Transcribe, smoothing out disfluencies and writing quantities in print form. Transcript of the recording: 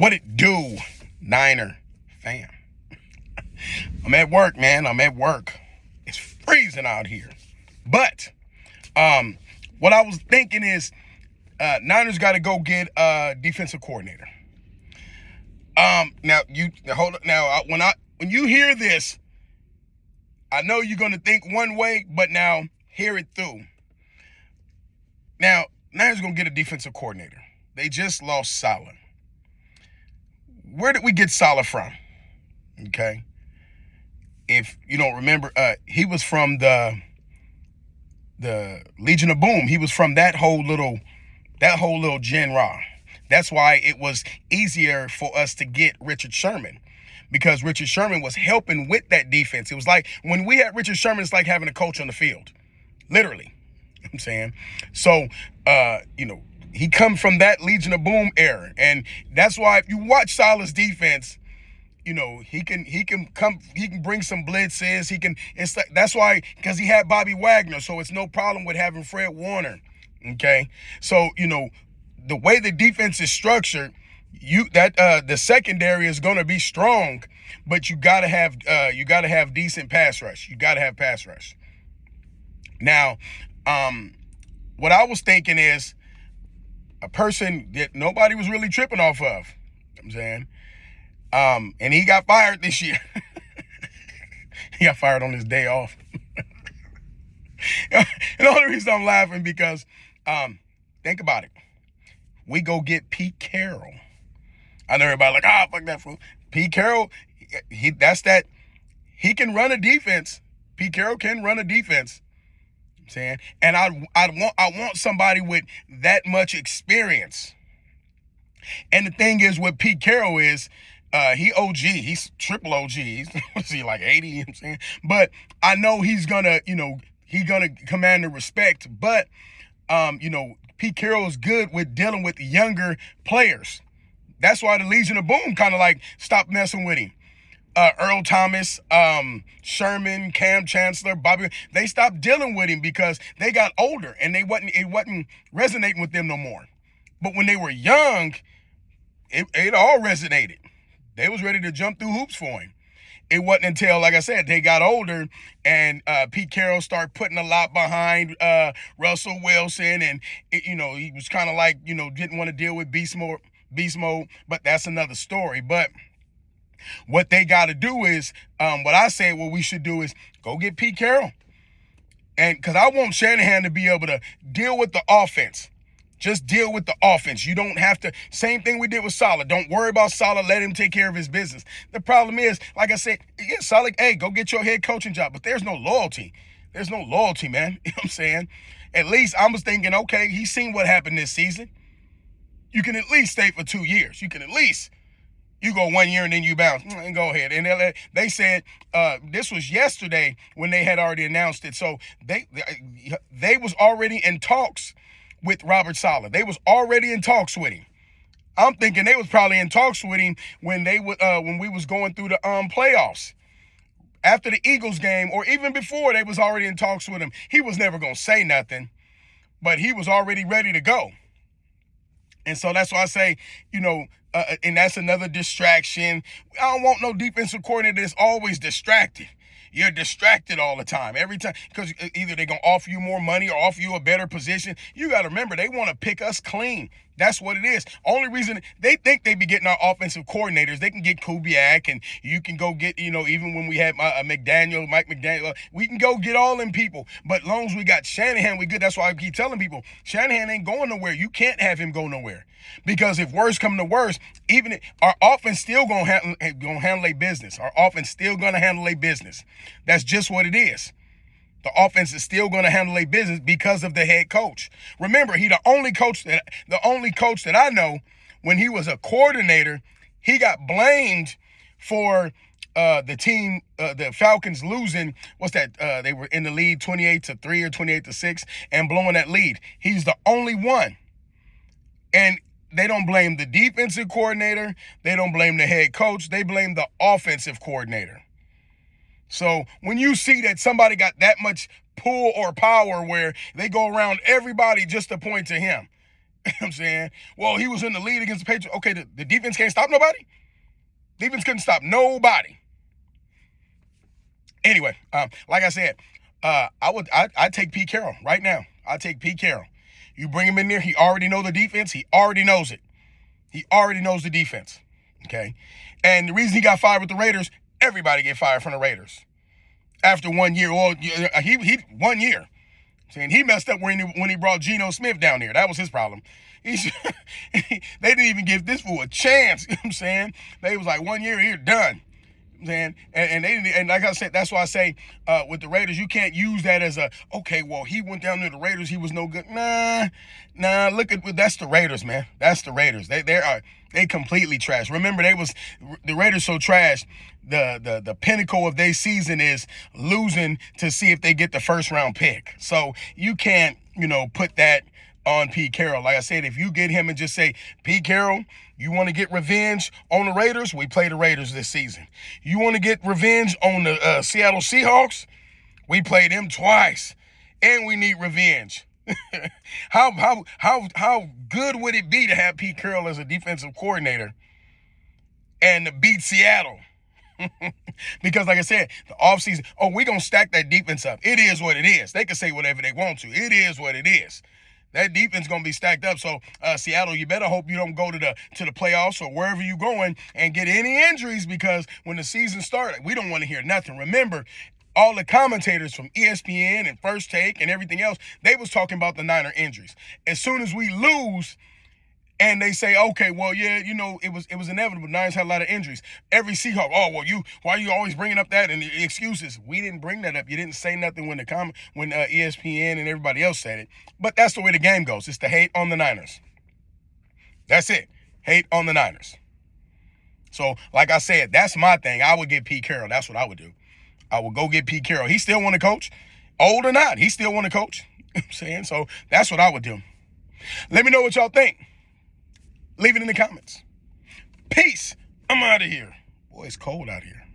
What it do, Niner fam? I'm at work, man. I'm at work. It's freezing out here. But what I was thinking is Niners got to go get a defensive coordinator. Now you hold up. Now when you hear this, I know you're gonna think one way, but now hear it through. Now Niners gonna get a defensive coordinator. They just lost Saleh. Where did we get Saleh from? Okay, if you don't remember, he was from the Legion of Boom. He was from that whole little Gen Ra. That's why it was easier for us to get Richard Sherman, because Richard Sherman was helping with that defense. It was like when we had Richard Sherman, it's like having a coach on the field, literally. You know what I'm saying? So, he come from that Legion of Boom era, and that's why if you watch Saleh's defense, he can bring some blitzes. That's why, because he had Bobby Wagner, so it's no problem with having Fred Warner. Okay, so the way the defense is structured, the secondary is going to be strong, but you gotta have decent pass rush. You gotta have pass rush. Now, what I was thinking is a person that nobody was really tripping off of. You know what I'm saying, and he got fired this year. He got fired on his day off. And the only reason I'm laughing because, think about it. We go get Pete Carroll. I know everybody like, fuck that fool. Pete Carroll, he can run a defense. Pete Carroll can run a defense. You know what I'm saying, and I want somebody with that much experience. And the thing is with Pete Carroll is, he OG, he's triple OG. He's like 80, you know what I'm saying? But I know he's gonna command the respect. But Pete Carroll is good with dealing with younger players. That's why the Legion of Boom kind of like stopped messing with him. Earl Thomas, Sherman, Cam Chancellor, Bobby, they stopped dealing with him because they got older and it wasn't resonating with them no more. But when they were young, it all resonated. They was ready to jump through hoops for him. It wasn't until, like I said, they got older and Pete Carroll started putting a lot behind Russell Wilson, and he was kind of like, didn't want to deal with beast mode, but that's another story. But what they got to do is, what we should do is go get Pete Carroll. And because I want Shanahan to be able to deal with the offense. Just deal with the offense. You don't have to. Same thing we did with Saleh. Don't worry about Saleh. Let him take care of his business. The problem is, like I said, yeah, Saleh, hey, go get your head coaching job. But there's no loyalty. There's no loyalty, man. You know what I'm saying? At least I was thinking, okay, he's seen what happened this season. You can at least stay for 2 years. You can at least, you go 1 year and then you bounce. And go ahead. And they said, this was yesterday when they had already announced it. So they was already in talks with Robert Saleh. They was already in talks with him. I'm thinking they was probably in talks with him when we was going through the playoffs. After the Eagles game, or even before, they was already in talks with him. He was never going to say nothing, but he was already ready to go. And so that's why I say, and that's another distraction. I don't want no defensive coordinator that's always distracted. You're distracted all the time, every time, because either they're going to offer you more money or offer you a better position. You got to remember, they want to pick us clean. That's what it is. Only reason they think they be getting our offensive coordinators, they can get Kubiak, and you can go get, even when we had Mike McDaniel, we can go get all them people. But as long as we got Shanahan, we good. That's why I keep telling people, Shanahan ain't going nowhere. You can't have him go nowhere. Because if worse come to worse, our offense still gonna handle their business. Our offense still gonna handle their business. That's just what it is. The offense is still gonna handle their business because of the head coach. Remember, he the only coach that I know when he was a coordinator, he got blamed for the team, the Falcons losing. What's that? They were in the lead 28-3 or 28-6 and blowing that lead. He's the only one. And they don't blame the defensive coordinator. They don't blame the head coach. They blame the offensive coordinator. So when you see that somebody got that much pull or power where they go around everybody just to point to him, You know what I'm saying? Well, he was in the lead against the Patriots. Okay, the defense can't stop nobody? Defense couldn't stop nobody. Anyway, like I said, I'd take Pete Carroll right now. I'd take Pete Carroll. You bring him in there, he already knows the defense. He already knows it. He already knows the defense. Okay? And the reason he got fired with the Raiders, everybody get fired from the Raiders. After 1 year, well, he 1 year. Saying he messed up when he brought Geno Smith down here. That was his problem. They didn't even give this fool a chance. You know what I'm saying? They was like 1 year, you're done. And they didn't, and like I said, that's why I say with the Raiders, you can't use that as okay, well, he went down there to the Raiders, he was no good. Nah, look at that's the Raiders, man. That's the Raiders. They completely trash. Remember, the Raiders so trash. The pinnacle of their season is losing to see if they get the first round pick. So you can't, put that on Pete Carroll. Like I said, if you get him and just say, Pete Carroll, you want to get revenge on the Raiders? We play the Raiders this season. You want to get revenge on the Seattle Seahawks? We play them twice, and we need revenge. How good would it be to have Pete Carroll as a defensive coordinator and to beat Seattle? Because like I said, the offseason, we're going to stack that defense up. It is what it is. They can say whatever they want to. It is what it is. That defense going to be stacked up. So Seattle, you better hope you don't go to the playoffs or wherever you're going and get any injuries, because when the season starts, we don't want to hear nothing. Remember, all the commentators from ESPN and First Take and everything else, they was talking about the Niner injuries. As soon as we lose and they say, okay, well, yeah, it was inevitable. Niners had a lot of injuries. Every Seahawk, why are you always bringing up that and the excuses? We didn't bring that up. You didn't say nothing when ESPN and everybody else said it. But that's the way the game goes. It's the hate on the Niners. That's it. Hate on the Niners. So, like I said, that's my thing. I would get Pete Carroll. That's what I would do. I would go get Pete Carroll. He still want to coach. Old or not, he still want to coach. You know what I'm saying? So that's what I would do. Let me know what y'all think. Leave it in the comments. Peace. I'm out of here. Boy, it's cold out here.